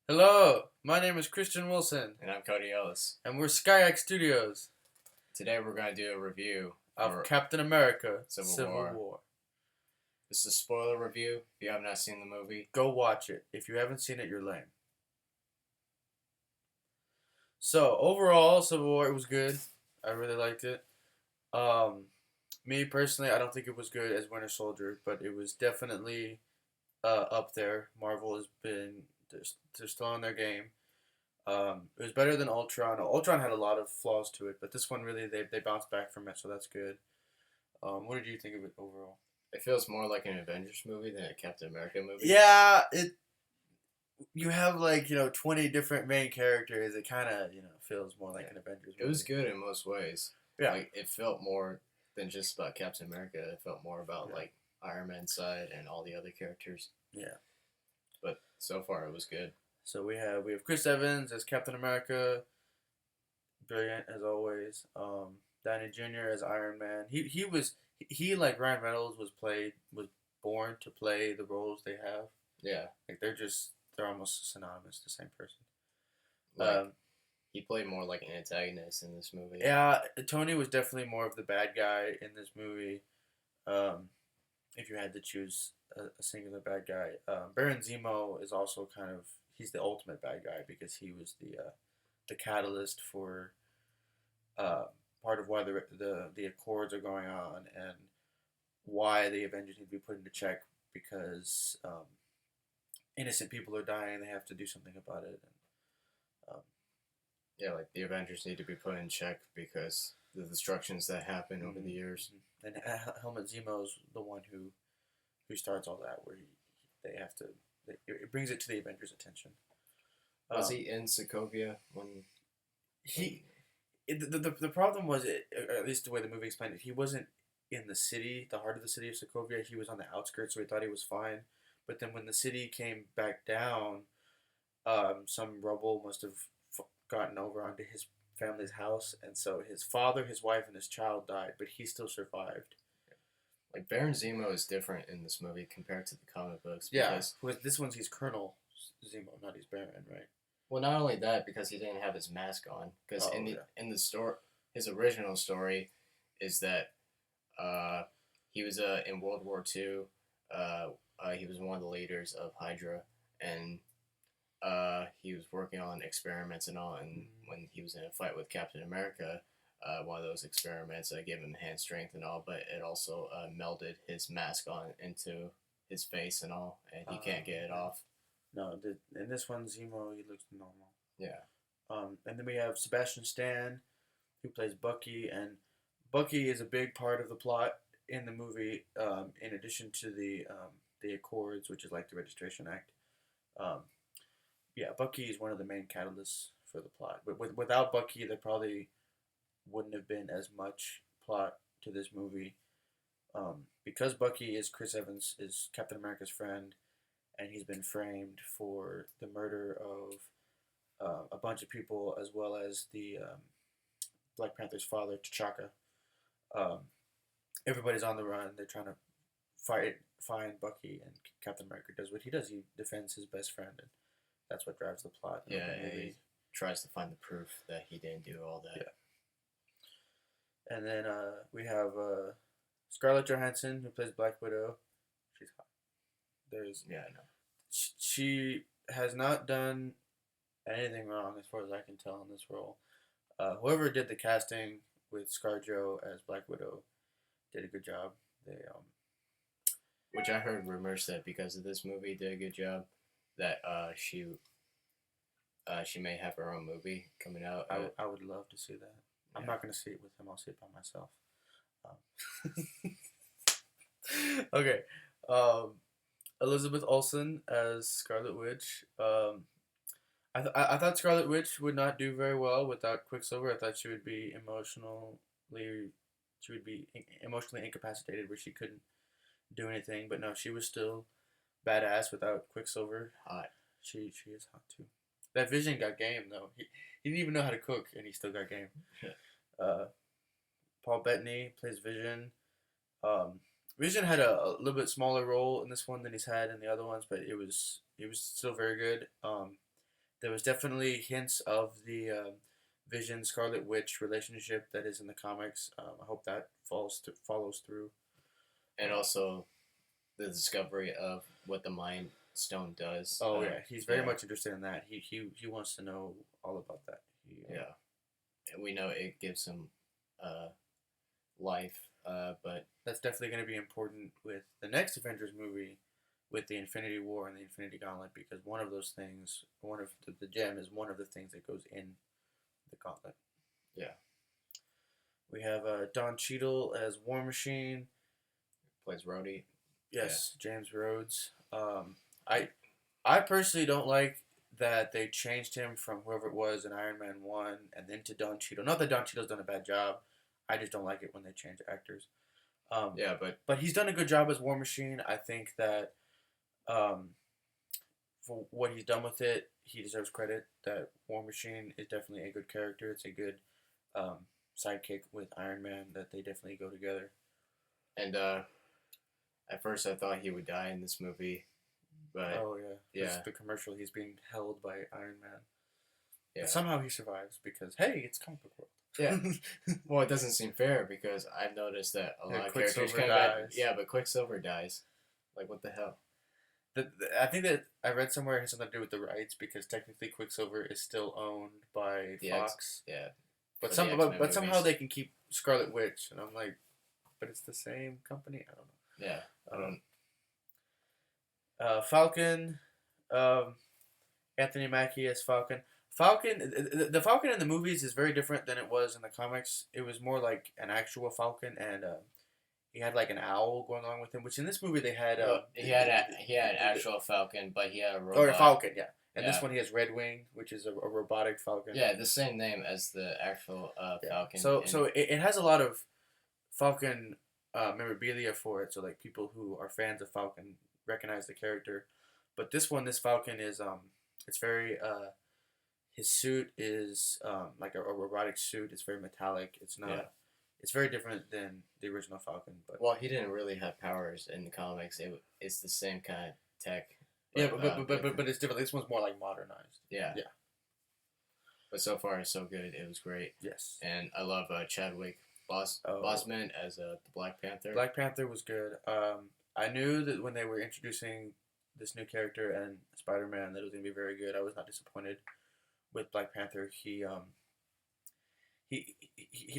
Hello, my name is Christian Wilson, And I'm Cody Ellis. and we're SKYACK Studios Today we're going to do a review of for Captain America: Civil War. War. This is a spoiler review if you have not seen the movie. Go watch it. If you haven't seen it, you're lame. So overall, Civil War, it was good. I really liked it. Um, Me personally, I don't think it was good as Winter Soldier, but it was definitely up there. Marvel has been they're still on their game. It was better than Ultron. Ultron had a lot of flaws to it, but this one really they bounced back from it, so that's good. What did you think of it overall? It feels more like an Avengers movie than a Captain America movie. Yeah, you have 20 different main characters. It kind of feels more like an Avengers movie. It was good in most ways. Yeah, Like it felt more than just about Captain America. It felt more about like Iron Man's side and all the other characters. Yeah. But so far it was good. So we have Chris Evans as Captain America, brilliant as always. Downey Jr. as Iron Man. He like Ryan Reynolds was born to play the roles they have. Yeah. Like they're almost synonymous, the same person. Like he played more like an antagonist in this movie. Yeah, Tony was definitely more of the bad guy in this movie. If you had to choose a singular bad guy, Baron Zemo is also he's the ultimate bad guy because he was the catalyst for part of why the Accords are going on and why the Avengers need to be put into check because innocent people are dying. They have to do something about it. And, Yeah, like the Avengers need to be put in check because the destructions that happen over the years. And Helmut Zemo's the one who starts all that, where they have to. It brings it to the Avengers' attention. Was he in Sokovia when the problem was, or at least the way the movie explained it, he wasn't in the city, the heart of the city of Sokovia. He was on the outskirts, so he thought he was fine. But then when the city came back down, some rubble must have gotten over onto his family's house, and so his father, his wife, and his child died, but he still survived. Like Baron Zemo is different in this movie compared to the comic books. Yeah, with this one's he's Colonel Zemo, not he's Baron, right? Well, not only that, because he didn't have his mask on. Because in the story, his original story is that he was in World War II. He was one of the leaders of Hydra, and he was working on experiments and all. And when he was in a fight with Captain America, one of those experiments gave him hand strength and all, but it also melded his mask on into his face and all, and he can't get it off. No, in this one, Zemo, he looks normal. Yeah. And then we have Sebastian Stan, who plays Bucky, and Bucky is a big part of the plot in the movie. In addition to the Accords, which is like the Registration Act. Yeah, Bucky is one of the main catalysts for the plot. Without Bucky, there probably wouldn't have been as much plot to this movie. Because Bucky is Chris Evans, is Captain America's friend, and he's been framed for the murder of a bunch of people, as well as the Black Panther's father, T'Chaka. Everybody's on the run. They're trying to find Bucky, and Captain America does what he does. He defends his best friend, and that's what drives the plot. Yeah, he tries to find the proof that he didn't do all that. Yeah. And then we have Scarlett Johansson, who plays Black Widow. She's hot. I know. She has not done anything wrong as far as I can tell in this role. Whoever did the casting with ScarJo as Black Widow did a good job. Which I heard rumors that because of this movie did a good job, that she may have her own movie coming out. I would love to see that. Yeah. I'm not going to see it with him. I'll see it by myself. Okay. Elizabeth Olsen as Scarlet Witch. I thought Scarlet Witch would not do very well without Quicksilver. I thought she would be emotionally incapacitated, where she couldn't do anything. But no, she was still badass without Quicksilver. Hot. She is hot too. That Vision got game though. He didn't even know how to cook, and he still got game. Paul Bettany plays Vision. Vision had a little bit smaller role in this one than he's had in the other ones, but it was still very good. There was definitely hints of the Vision Scarlet Witch relationship that is in the comics. I hope that follows through. And also the discovery of what the Mind Stone does. Oh yeah, he's very yeah, much interested in that. He wants to know all about that. yeah. And we know it gives him uh, life, but that's definitely going to be important with the next Avengers movie, with the Infinity War and the Infinity Gauntlet, because one of those things, one of the gem is one of the things that goes in the gauntlet. Yeah. We have Don Cheadle as War Machine. Plays Rhodey. Yes, yeah. James Rhodes. I personally don't like that they changed him from whoever it was in Iron Man 1 and then to Don Cheadle. Not that Don Cheadle's done a bad job. I just don't like it when they change actors. Yeah, but he's done a good job as War Machine. I think that for what he's done with it, he deserves credit. That War Machine is definitely a good character. It's a good sidekick with Iron Man. That they definitely go together. And at first, I thought he would die in this movie, but yeah, the commercial, he's being held by Iron Man. Yeah, but somehow he survives because hey, it's comic book world. Yeah. Well, it doesn't seem fair because I've noticed that a lot of characters come back. Yeah, but Quicksilver dies. Like, what the hell? I think that I read somewhere it has something to do with the rights because technically Quicksilver is still owned by Fox. Yeah. But somehow they can keep Scarlet Witch, and I'm like, but it's the same company. I don't know. Yeah. I don't. Falcon, Anthony Mackie as Falcon. The Falcon in the movies is very different than it was in the comics. It was more like an actual Falcon, and he had like an owl going along with him. Which in this movie they had. He had actual Falcon, but he had a robot. Or a Falcon, yeah. And this one he has Red Wing, which is a robotic Falcon. Yeah, the same name as the actual Falcon. So it has a lot of Falcon memorabilia for it. So like people who are fans of Falcon recognize the character. But this Falcon is it's very his suit is like a robotic suit. It's very metallic. It's not. Yeah. It's very different than the original Falcon. But well, he didn't really have powers in the comics. It's the same kind of tech. But, but it's different. This one's more like modernized. Yeah. Yeah. But so far, it's so good. It was great. Yes. And I love Chadwick Boseman as the Black Panther. Black Panther was good. I knew that when they were introducing this new character and Spider-Man that it was going to be very good. I was not disappointed with Black Panther. He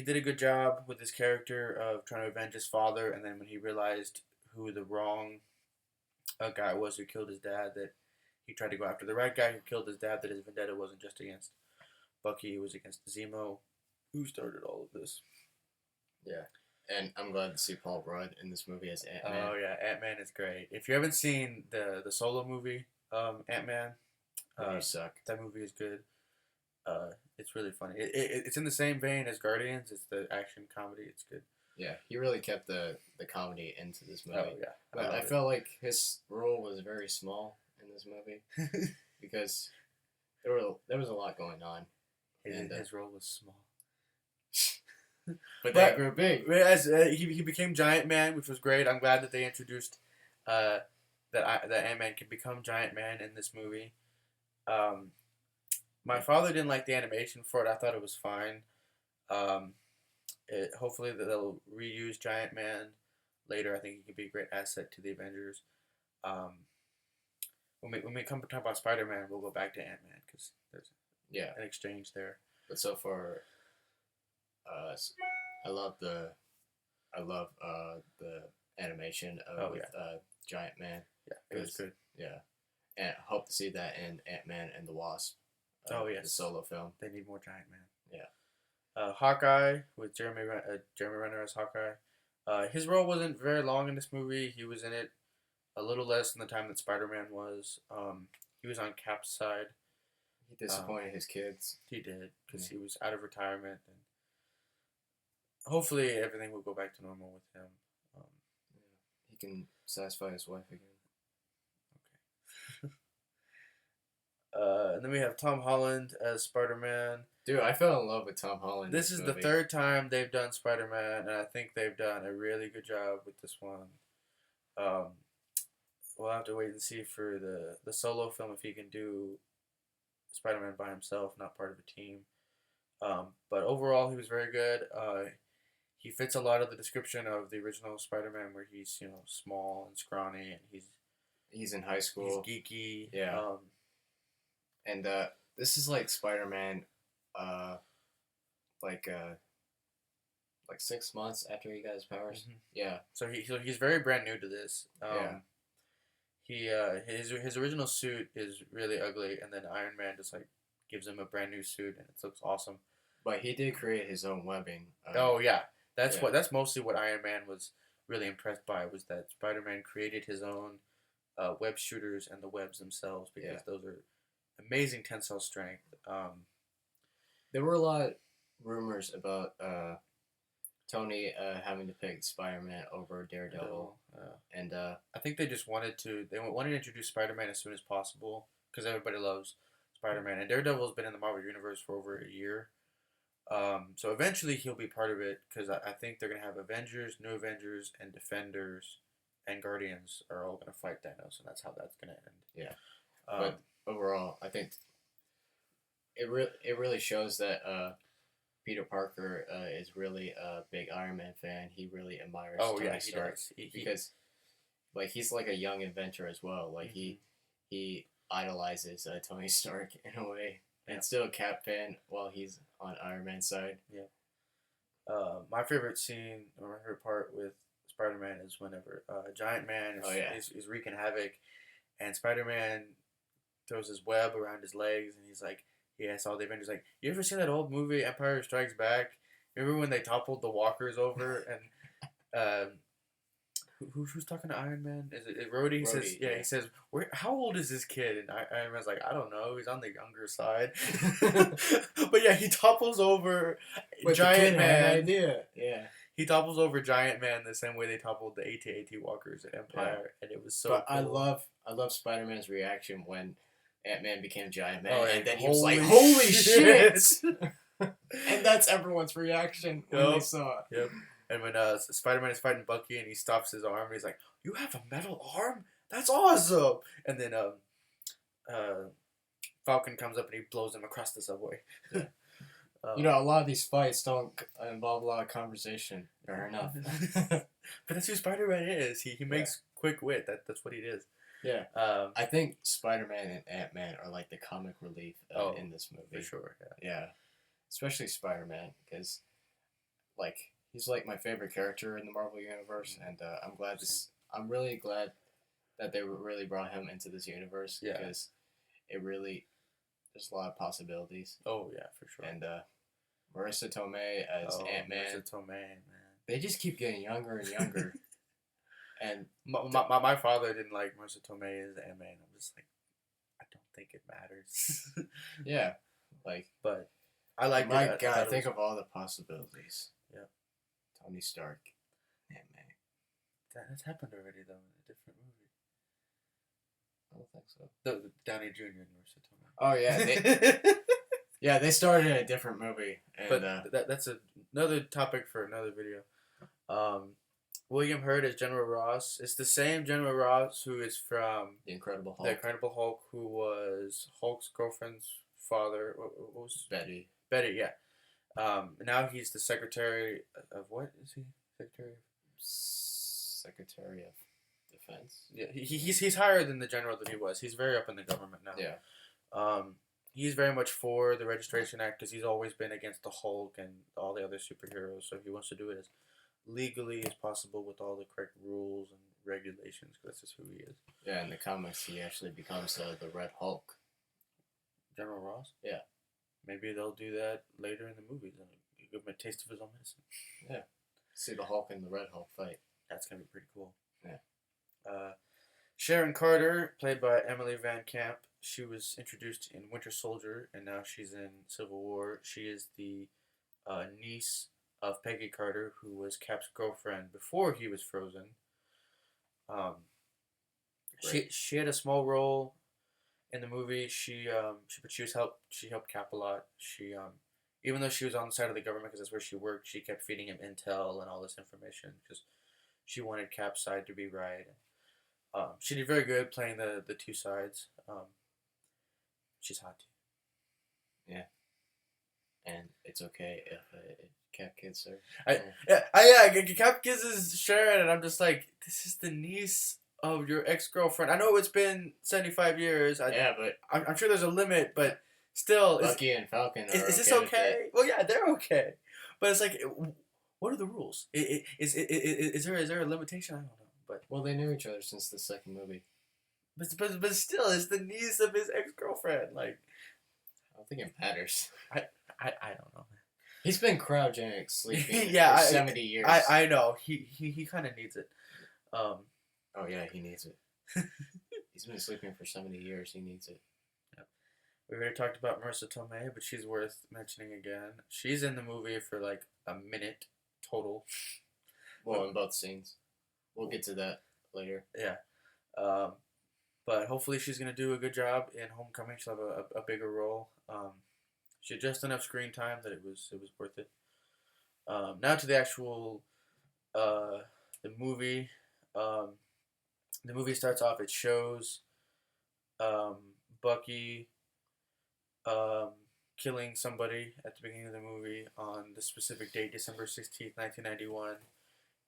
did a good job with his character of trying to avenge his father, and then when he realized who the wrong guy was who killed his dad, that he tried to go after the right guy who killed his dad, that his vendetta wasn't just against Bucky, it was against Zemo, who started all of this. Yeah. And I'm glad to see Paul Rudd in this movie as Ant-Man. Oh, yeah. Ant-Man is great. If you haven't seen the solo movie, Ant-Man, you suck. That movie is good. It's really funny. It's in the same vein as Guardians. It's the action comedy. It's good. Yeah, he really kept the comedy into this movie. Oh, yeah. But I felt like his role was very small in this movie because there was a lot going on. His role was small. But that grew big. As he became Giant Man, which was great. I'm glad that they introduced that Ant-Man can become Giant Man in this movie. My father didn't like the animation for it. I thought it was fine. Hopefully that they'll reuse Giant Man later. I think he can be a great asset to the Avengers. When we come to talk about Spider-Man, we'll go back to Ant-Man because there's an exchange there. But so far, I love the animation with Giant Man. Yeah, it was good. Yeah, and I hope to see that in Ant-Man and the Wasp. The solo film. They need more Giant Man. Yeah. Hawkeye with Jeremy Renner as Hawkeye. His role wasn't very long in this movie. He was in it a little less than the time that Spider-Man was. He was on Cap's side. He disappointed his kids. He did because he was out of retirement, and hopefully everything will go back to normal with him. He can satisfy his wife again. Okay. And then we have Tom Holland as Spider-Man. Dude, I fell in love with Tom Holland. This is the third time they've done Spider-Man, and I think they've done a really good job with this one. We'll have to wait and see for the solo film if he can do Spider-Man by himself, not part of a team. But overall, he was very good. He fits a lot of the description of the original Spider-Man, where he's small and scrawny, and He's in high he's school. geeky. Yeah. And this is like Spider-Man, uh, like uh, like 6 months after he got his powers. Mm-hmm. Yeah. So he's very brand new to this. Yeah. His original suit is really ugly, and then Iron Man just like gives him a brand new suit, and it looks awesome. But he did create his own webbing. Oh yeah, that's mostly what Iron Man was really impressed by, was that Spider-Man created his own web shooters and the webs themselves, because those are amazing tensile strength. There were a lot of rumors about Tony having to pick Spider-Man over Daredevil, and I think they just wanted to introduce Spider-Man as soon as possible, because everybody loves Spider-Man, and Daredevil's been in the Marvel Universe for over a year. So eventually he'll be part of it, because I think they're gonna have Avengers, New Avengers, and Defenders, and Guardians are all gonna fight Thanos, and that's how that's gonna end. Yeah, but overall, I think it really shows that Peter Parker is really a big Iron Man fan. He really admires Tony Stark, because like he's like a young inventor as well. Like he idolizes Tony Stark in a way. And still a Cap fan while he's on Iron Man's side. Yeah. My favorite scene, or my favorite part with Spider-Man, is whenever Giant Man is wreaking havoc, and Spider-Man throws his web around his legs, and he's like, he asks all the Avengers, like, you ever seen that old movie, Empire Strikes Back? Remember when they toppled the walkers over? And who's talking to Iron Man? Is it Rhodey? He says, he says, how old is this kid? And Iron Man's like, I don't know. He's on the younger side. But yeah, he topples over Giant Man. Yeah. He topples over Giant Man the same way they toppled the AT-AT walkers at Empire, and it was so cool. I love Spider-Man's reaction when Ant-Man became Giant Man, and then he was like, holy shit! And that's everyone's reaction when they saw it. Yep. And when Spider-Man is fighting Bucky and he stops his arm, and he's like, you have a metal arm? That's awesome! And then Falcon comes up and he blows him across the subway. Yeah. A lot of these fights don't involve a lot of conversation. Fair enough. But that's who Spider-Man is. He makes quick wit. That's what he is. Yeah. I think Spider-Man and Ant-Man are like the comic relief in this movie. For sure. Yeah. Especially Spider-Man, because like he's like my favorite character in the Marvel Universe, and I'm really glad that they really brought him into this universe, because there's a lot of possibilities. Oh yeah, for sure. And Marissa Tomei as Ant-Man. Marissa Tomei, man. They just keep getting younger and younger. And my father didn't like Marissa Tomei as Ant-Man. I'm just like, I don't think it matters. Yeah, but I like. My God, think of all the possibilities. Yeah. Tony Stark, Ant-Man. That's happened already though in a different movie. I don't think so. The Downey Jr. and Marissa Tomei. Oh yeah, they started in a different movie. And, but that's another topic for another video. William Hurt as General Ross. It's the same General Ross who is from The Incredible Hulk. The Incredible Hulk, who was Hulk's girlfriend's father. What was Betty? Betty, yeah. Now he's the Secretary of what is he? Secretary of Defense. Yeah, he's higher than the general that he was. He's very up in the government now. Yeah. He's very much for the Registration Act, because he's always been against the Hulk and all the other superheroes. So he wants to do it as legally as possible with all the correct rules and regulations, because that's just who he is. Yeah, in the comics, he actually becomes the Red Hulk. General Ross? Yeah. Maybe they'll do that later in the movies and give him a taste of his own medicine. Yeah. See the Hulk and the Red Hulk fight. That's going to be pretty cool. Yeah. Sharon Carter, played by Emily Van Camp. She was introduced in Winter Soldier, and now she's in Civil War. She is the niece of Peggy Carter, who was Cap's girlfriend before he was frozen. She had a small role in the movie. She helped Cap a lot. She even though she was on the side of the government, because that's where she worked, she kept feeding him intel and all this information, because she wanted Cap's side to be right. She did very good playing the two sides. She's hot too. Yeah, and it's okay if Cap gets her. I Cap kisses Sharon, and I'm just like, this is the niece of your ex-girlfriend. I know it's been 75 years. Yeah, but I'm sure there's a limit, but still, Bucky and Falcon are is this okay with it. okay? Well, yeah, they're okay, but it's like, what are the rules? Is there a limitation? I don't know, but Well, they knew each other since the second movie. but still, it's the niece of his ex-girlfriend. Like, I don't think it matters. I don't know. He's been cryogenic sleeping Yeah, for 70 years. I know. He kind of needs it. Oh yeah, he needs it. He's been sleeping for 70 years. He needs it. Yep. We already talked about Marissa Tomei, but she's worth mentioning again. She's in the movie for like a minute total. Well, in both scenes. We'll get to that later. Yeah. But hopefully she's gonna do a good job in Homecoming. She'll have a bigger role. She had just enough screen time that it was worth it. Now to the actual the movie. The movie starts off. It shows Bucky killing somebody at the beginning of the movie on the specific date, December 16th, 1991,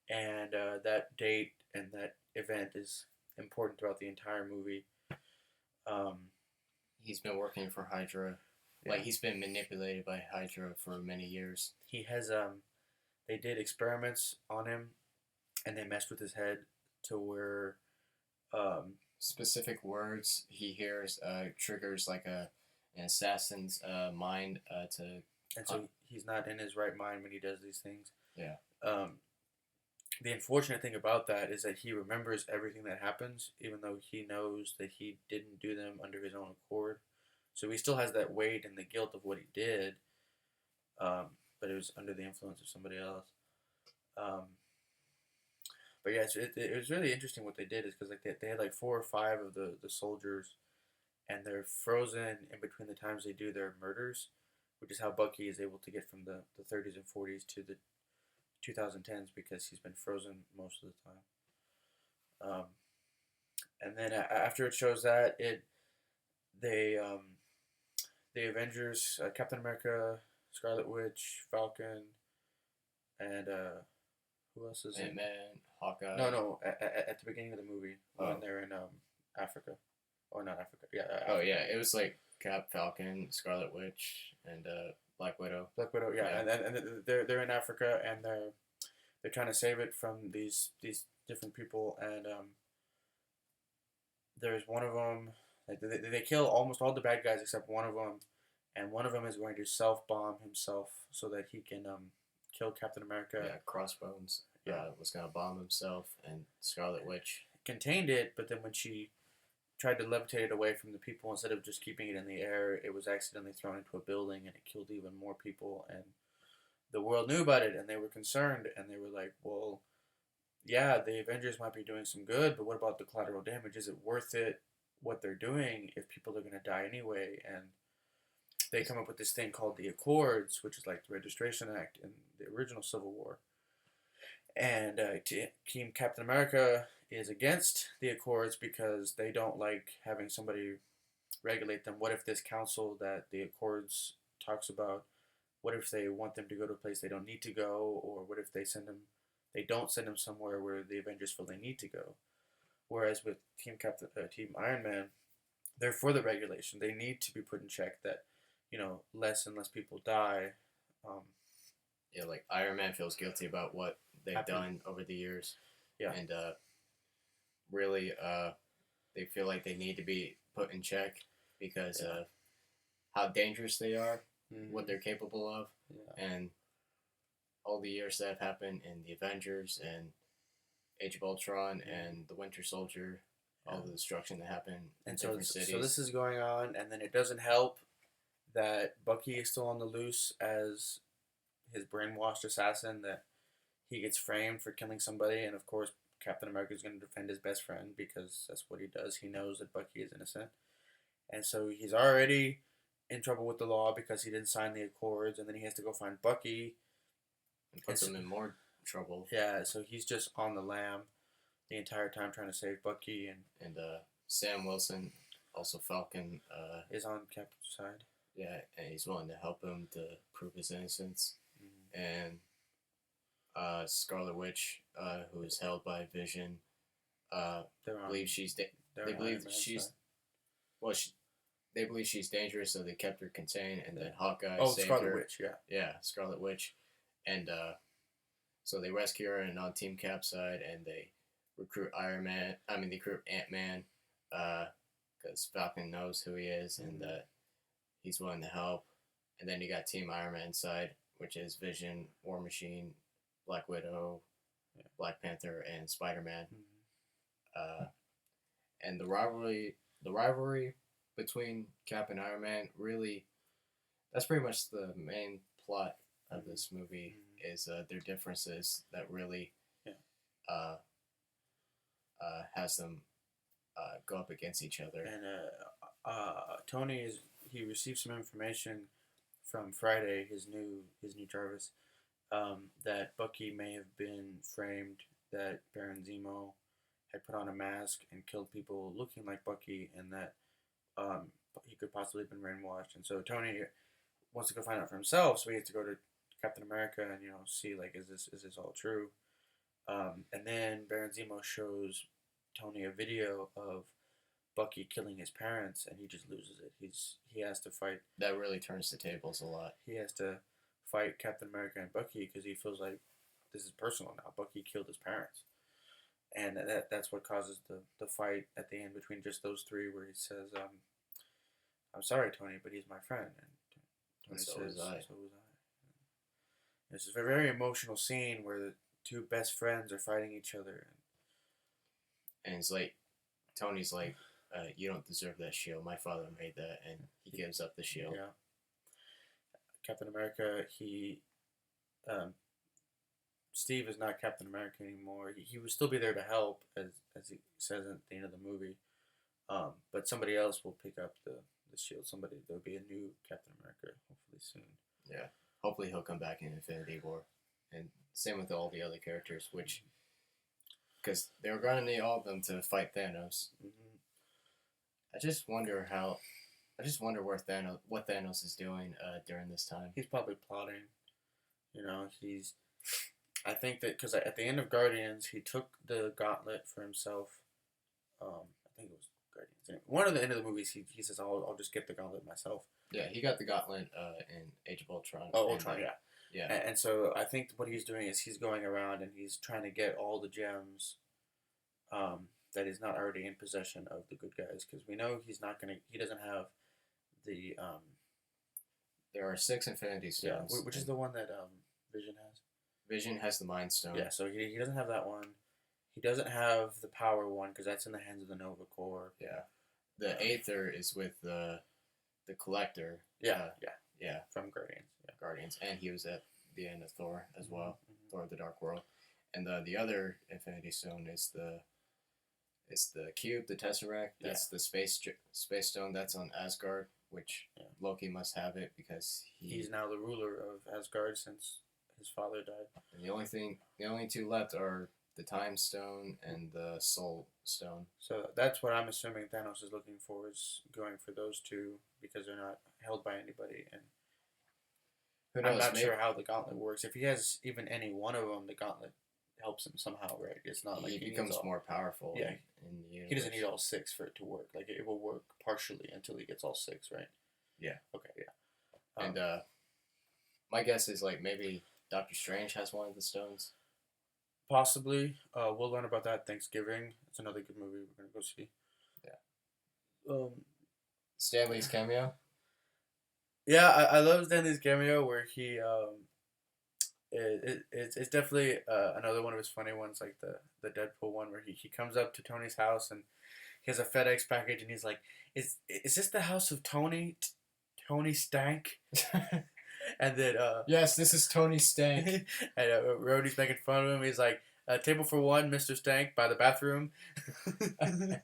and that date and that event is important throughout the entire movie. He's been working for Hydra. Yeah. Like, he's been manipulated by Hydra for many years. He has, they did experiments on him, and they messed with his head to where, specific words he hears triggers, like, an assassin's mind to... And so he's not in his right mind when he does these things. Yeah. The unfortunate thing about that is that he remembers everything that happens, even though he knows that he didn't do them under his own accord. So he still has that weight and the guilt of what he did, but it was under the influence of somebody else. But yeah, it was really interesting what they did, is because like they had like 4 or 5 of the soldiers, and they're frozen in between the times they do their murders, which is how Bucky is able to get from the 30s and 40s to the 2010s, because he's been frozen most of the time. And then after it shows that, the Avengers, Captain America, Scarlet Witch, Falcon, and who else is Ant-Man, Hawkeye. No, at the beginning of the movie when they're in Africa, or not Africa, yeah. Africa. Yeah, it was like Cap, Falcon, Scarlet Witch, and Black Widow. Yeah. And they're in Africa, and they're trying to save it from these different people, and there's one of them. Like they kill almost all the bad guys except one of them, and one of them is going to self-bomb himself so that he can kill Captain America. Yeah, Crossbones. Was gonna bomb himself, and Scarlet Witch contained it, but then when she tried to levitate it away from the people, instead of just keeping it in the air, it was accidentally thrown into a building, and it killed even more people. And the world knew about it, and they were concerned, and they were like, well, yeah, the Avengers might be doing some good, but what about the collateral damage? Is it worth it, what they're doing, if people are going to die anyway? And they come up with this thing called the Accords, which is like the Registration Act in the original Civil War. And Team Captain America is against the Accords because they don't like having somebody regulate them. What if this council that the Accords talks about, what if they want them to go to a place they don't need to go, or what if they don't send them somewhere where the Avengers feel they need to go? Whereas with Team Iron Man, they're for the regulation. They need to be put in check that, less and less people die. Yeah, like Iron Man feels guilty about what they've done over the years. Yeah. And really, they feel like they need to be put in check because of how dangerous they are, what they're capable of, and all the years that have happened in the Avengers and Age of Ultron and the Winter Soldier, all the destruction that happened in different cities. So this is going on, and then it doesn't help that Bucky is still on the loose as his brainwashed assassin, that he gets framed for killing somebody, and of course Captain America is going to defend his best friend because that's what he does. He knows that Bucky is innocent, and so he's already in trouble with the law because he didn't sign the Accords, and then he has to go find Bucky. And puts him in more trouble. Yeah, so he's just on the lam the entire time trying to save Bucky, and Sam Wilson, also Falcon, is on Cap's side. Yeah, and he's willing to help him to prove his innocence. Mm-hmm. And Scarlet Witch, who is held by Vision, uh, believes they believe she's well. They believe she's dangerous, so they kept her contained. And then Hawkeye saved Scarlet her. Witch, yeah. Yeah, Scarlet Witch, and so they rescue her and on Team Cap side, and they recruit Iron Man. I mean, they recruit Ant-Man, because Falcon knows who he is and that he's willing to help. And then you got Team Iron Man side, which is Vision, War Machine, Black Widow, Black Panther, and Spider-Man. And the rivalry between Cap and Iron Man, really, that's pretty much the main plot of this movie. Is their differences that really uh, has them go up against each other. And Tony he received some information from Friday, his new Jarvis, that Bucky may have been framed, that Baron Zemo had put on a mask and killed people looking like Bucky, and that he could possibly have been brainwashed. And so Tony wants to go find out for himself, so he has to go to Captain America and see, like, is this all true? And then Baron Zemo shows Tony a video of Bucky killing his parents, and he just loses it. He has to fight. That really turns the tables a lot. He has to fight Captain America and Bucky because he feels like this is personal now. Bucky killed his parents, and that's what causes the fight at the end between just those three, where he says, "I'm sorry, Tony, but he's my friend," and Tony so says, was I. "So was I." It's a very emotional scene where the two best friends are fighting each other, and it's like Tony's like, "You don't deserve that shield. My father made that," and he gives up the shield. Yeah. Captain America, Steve is not Captain America anymore. He would still be there to help, as he says at the end of the movie. But somebody else will pick up the shield. There'll be a new Captain America, hopefully soon. Yeah. Hopefully he'll come back in Infinity War. And same with all the other characters, which... Because they were going to need all of them to fight Thanos. Mm-hmm. I just wonder what Thanos is doing during this time. He's probably plotting. I think that because at the end of Guardians, he took the gauntlet for himself. I think it was Guardians. One of the end of the movies, he says, "I'll just get the gauntlet myself." Yeah, he got the gauntlet in Age of Ultron. Oh, Ultron, yeah. Yeah. And so I think what he's doing is he's going around and he's trying to get all the gems that is not already in possession of the good guys, because we know he doesn't have the there are 6 Infinity Stones. Yeah, which is the one that Vision has. Vision has the Mind Stone. Yeah, so he doesn't have that one. He doesn't have the Power one because that's in the hands of the Nova Corps. Yeah, the Aether is with the Collector. Yeah. From Guardians. Yeah, Guardians, and he was at the end of Thor as well. Mm-hmm. Thor: The Dark World, and the other Infinity Stone is the cube, the Tesseract. That's the space stone. That's on Asgard, which Loki must have it because he's now the ruler of Asgard since his father died. And the only 2 left are the Time Stone and the Soul Stone. So that's what I'm assuming Thanos is looking for, is going for those 2 because they're not held by anybody. And who knows, I'm not sure how the gauntlet works. If he has even any one of them, the gauntlet helps him somehow, right? It's not like he becomes more powerful. Yeah, in the universe. He doesn't need all 6 for it to work. Like, it will work partially until he gets all 6, right? Yeah. Okay. Yeah. And my guess is like maybe Doctor Strange has one of the stones. Possibly. We'll learn about that Thanksgiving. It's another good movie we're gonna go see. Yeah. Stan Lee's cameo. Yeah, I love Stan Lee's cameo where he it's definitely another one of his funny ones, like the Deadpool one where he comes up to Tony's house and he has a FedEx package and he's like, is this the house of Tony Stank? And then yes, this is Tony Stank. And Rhodey's making fun of him. He's like, table for 1, Mr. Stank, by the bathroom. Man,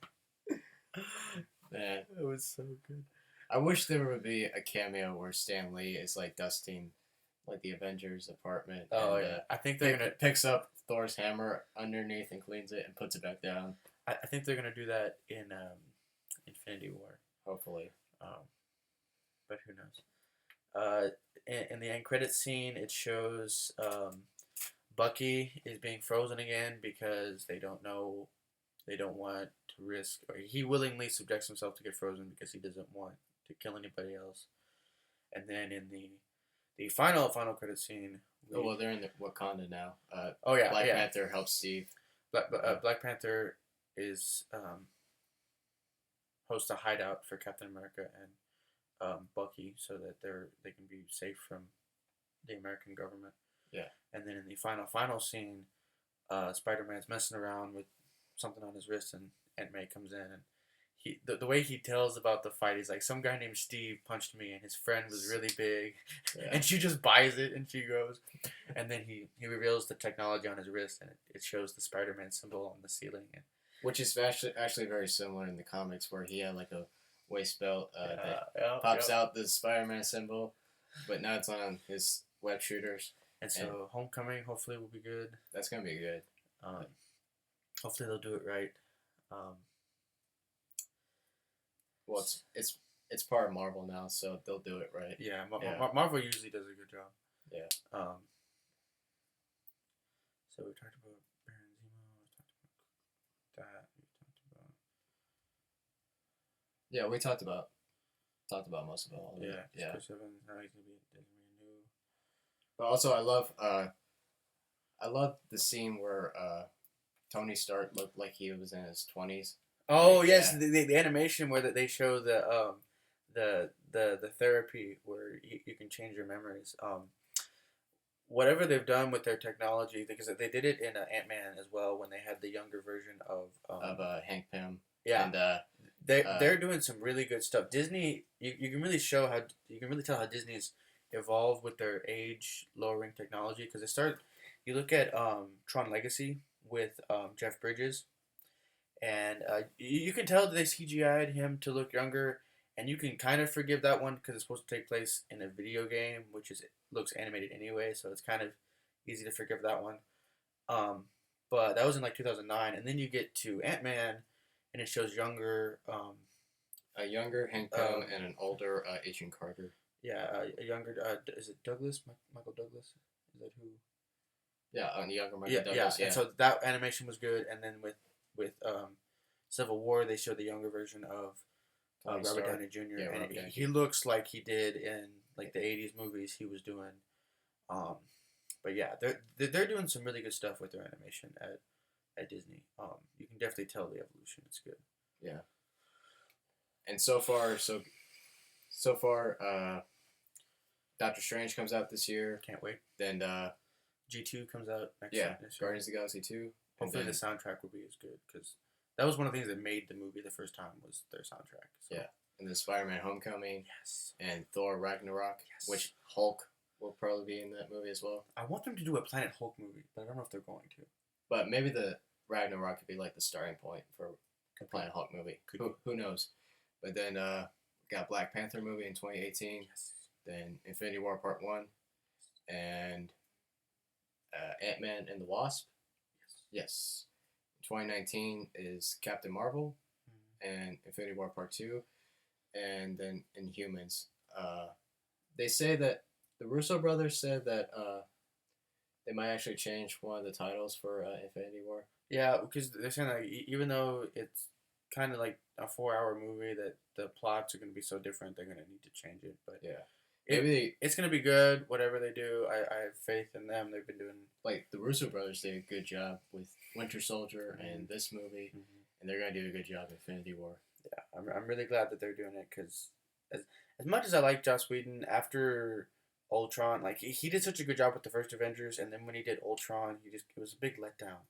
it was so good. I wish there would be a cameo where Stan Lee is like dusting like the Avengers apartment. Oh, and, yeah. I think they're gonna picks up Thor's hammer underneath and cleans it and puts it back down. I think they're gonna do that in Infinity War. Hopefully. but who knows? In the end credits scene, it shows Bucky is being frozen again because they don't know, they don't want to risk, or he willingly subjects himself to get frozen because he doesn't want to kill anybody else. And then in the final credit scene, oh well, they're in Wakanda now. Oh yeah, Black Panther helps Steve. Black Panther is hosts a hideout for Captain America and Bucky, so that they can be safe from the American government. Yeah. And then in the final scene, Spider-Man's messing around with something on his wrist, and Aunt May comes in, and the way he tells about the fight, he's like, some guy named Steve punched me, and his friend was really big, and she just buys it, and she goes, and then he reveals the technology on his wrist, and it shows the Spider-Man symbol on the ceiling, and which is actually very similar in the comics, where he had like a waist belt that pops out the Spider-Man symbol, but now it's on his web shooters. And so Homecoming hopefully will be good. That's gonna be good. Hopefully they'll do it right. Well, it's part of Marvel now, so they'll do it right. Yeah, Marvel usually does a good job. Yeah. So we talked about Baron Zemo. We talked about that. We talked about. Yeah, we talked about most of it all. Yeah. Chris Evans, now he's gonna be new. But also, I love the scene where Tony Stark looked like he was in his 20s. Oh yes, the animation where they show the therapy where you can change your memories. Whatever they've done with their technology, because they did it in Ant-Man as well when they had the younger version of Hank Pym. Yeah, and they're doing some really good stuff. Disney, you can really tell how Disney's evolved with their age lowering technology, because you look at Tron Legacy with Jeff Bridges, and you can tell that they CGI'd him to look younger, and you can kind of forgive that one because it's supposed to take place in a video game, which looks animated anyway, so it's kind of easy to forgive that one. But that was in like 2009, and then you get to Ant-Man, and it shows younger. A younger Hank Pym and an older Agent Carter. Yeah, a younger. Is it Douglas? Michael Douglas? Is that who? Yeah, a younger Michael Douglas. Yeah. And so that animation was good, and then with Civil War, they showed the younger version of Robert Downey Jr. Yeah, and he looks like he did in like the '80s movies he was doing. But yeah, they're doing some really good stuff with their animation at Disney. You can definitely tell the evolution. It's good. Yeah. And so far, Doctor Strange comes out this year. Can't wait. Then G2 comes out next year. Yeah, Guardians of the Galaxy 2. Hopefully the soundtrack will be as good, because that was one of the things that made the movie the first time was their soundtrack. So. Yeah. And then Spider-Man Homecoming. Yes. And Thor Ragnarok. Yes. Which Hulk will probably be in that movie as well. I want them to do a Planet Hulk movie, but I don't know if they're going to. But maybe the Ragnarok could be like the starting point for a Planet Hulk movie. Who knows? But then got Black Panther movie in 2018. Yes. Then Infinity War Part 1. And Ant-Man and the Wasp. Yes. 2019 is Captain Marvel. And Infinity War Part 2. And then Inhumans. They say that the Russo brothers said that they might actually change one of the titles for Infinity War. Yeah, because they're saying that even though it's kind of like a 4-hour movie, that the plots are going to be so different, they're going to need to change it. But yeah, it's going to be good, whatever they do. I have faith in them. They've been doing... Like, the Russo brothers did a good job with Winter Soldier and this movie, and they're going to do a good job in Infinity War. Yeah, I'm really glad that they're doing it, because as much as I like Joss Whedon, after Ultron, like, he did such a good job with the first Avengers, and then when he did Ultron, it was a big letdown.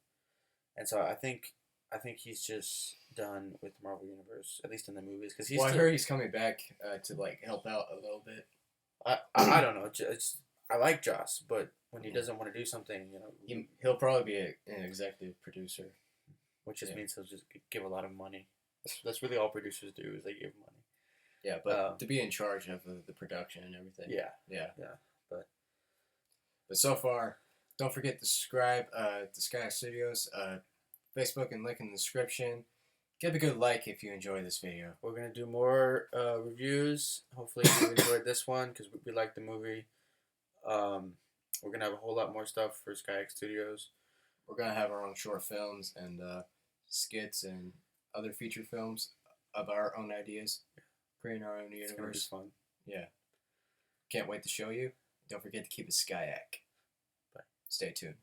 And so I think he's just done with the Marvel Universe, at least in the movies. Cause I heard he's coming back to like help out a little bit. I don't know. I like Joss, but when he doesn't want to do something, he'll probably be an executive producer, which just means he'll just give a lot of money. That's really all producers do, is they give money. Yeah, but to be in charge of the production and everything. Yeah. But so far, don't forget to subscribe to SKYACK Studios, Facebook and link in the description. Give a good like if you enjoy this video. We're gonna do more reviews. Hopefully you enjoyed this one because we like the movie. We're gonna have a whole lot more stuff for SKYACK Studios. We're gonna have our own short films and skits and other feature films of our own ideas, creating our own universe. It's gonna be fun. Yeah. Can't wait to show you. Don't forget to keep it SKYACK. Bye. Stay tuned.